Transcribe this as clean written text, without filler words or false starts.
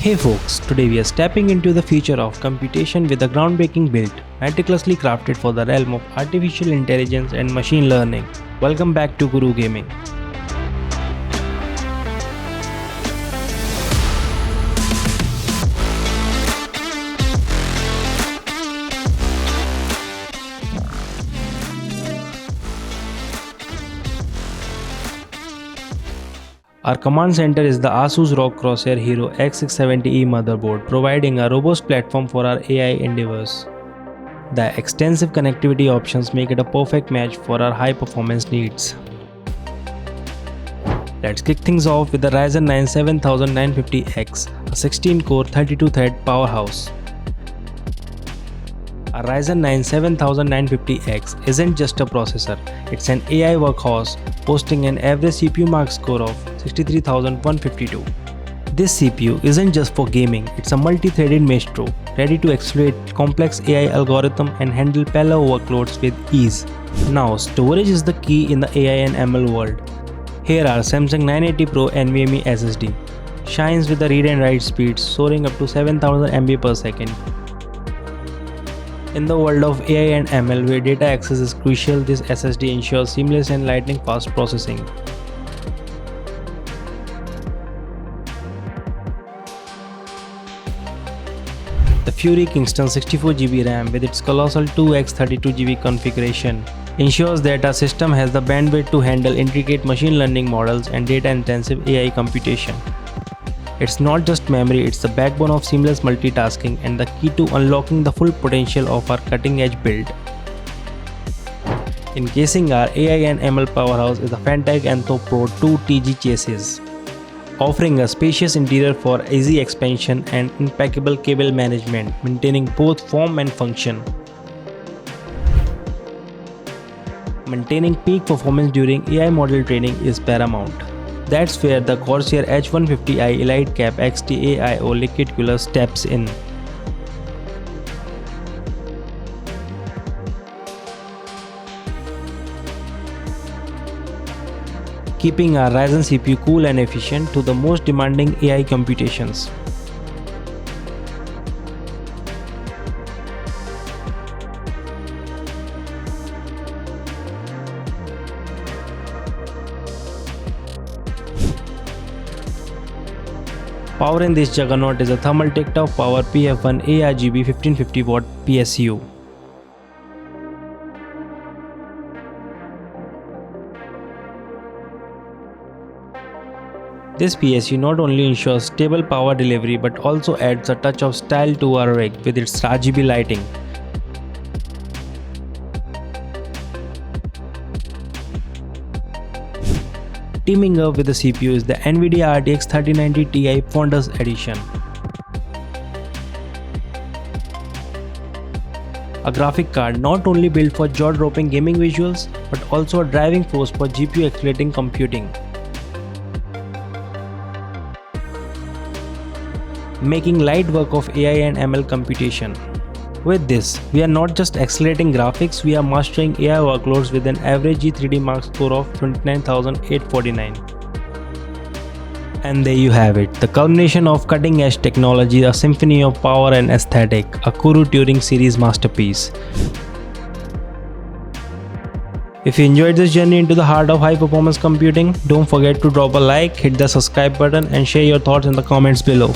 Hey folks, today we are stepping into the future of computation with a groundbreaking build, meticulously crafted for the realm of artificial intelligence and machine learning. Welcome back to Guru Gaming. Our command center is the Asus ROG Crosshair Hero X670E motherboard, providing a robust platform for our AI endeavors. The extensive connectivity options make it a perfect match for our high performance needs. Let's kick things off with the Ryzen 9 7950X, a 16-core 32-thread powerhouse. A Ryzen 9 7950X isn't just a processor, it's an AI workhorse boasting an average CPU max score of 63,152. This CPU isn't just for gaming, it's a multi-threaded maestro, ready to exploit complex AI algorithms and handle parallel workloads with ease. Now, storage is the key in the AI and ML world. Here are Samsung 980 Pro NVMe SSD. Shines with the read and write speeds soaring up to 7000 MB per second. In the world of AI and ML where data access is crucial, this SSD ensures seamless and lightning fast processing. The Fury Kingston 64GB RAM with its colossal 2x 32GB configuration ensures that our system has the bandwidth to handle intricate machine learning models and data-intensive AI computation. It's not just memory, it's the backbone of seamless multitasking and the key to unlocking the full potential of our cutting-edge build. Encasing our AI and ML powerhouse is the Phanteks Enthoo Pro 2 TG chassis, offering a spacious interior for easy expansion and impeccable cable management, maintaining both form and function. Maintaining peak performance during AI model training is paramount. That's where the Corsair H150i Elite Cap XT AIO liquid cooler steps in. Keeping our Ryzen CPU cool and efficient to the most demanding AI computations. Powering this juggernaut is a Thermaltake Toughpower PF1 ARGB 1550W PSU. This PSU not only ensures stable power delivery but also adds a touch of style to our rig with its RGB lighting. Teaming up with the CPU is the NVIDIA RTX 3090 Ti Founders Edition. A graphic card not only built for jaw-dropping gaming visuals but also a driving force for GPU accelerating computing, making light work of AI and ML computation. With this, we are not just accelerating graphics, we are mastering AI workloads with an average G3D Mark score of 29,849. And there you have it, the culmination of cutting-edge technology, a symphony of power and aesthetic, a Kuro Turing Series masterpiece. If you enjoyed this journey into the heart of high-performance computing, don't forget to drop a like, hit the subscribe button and share your thoughts in the comments below.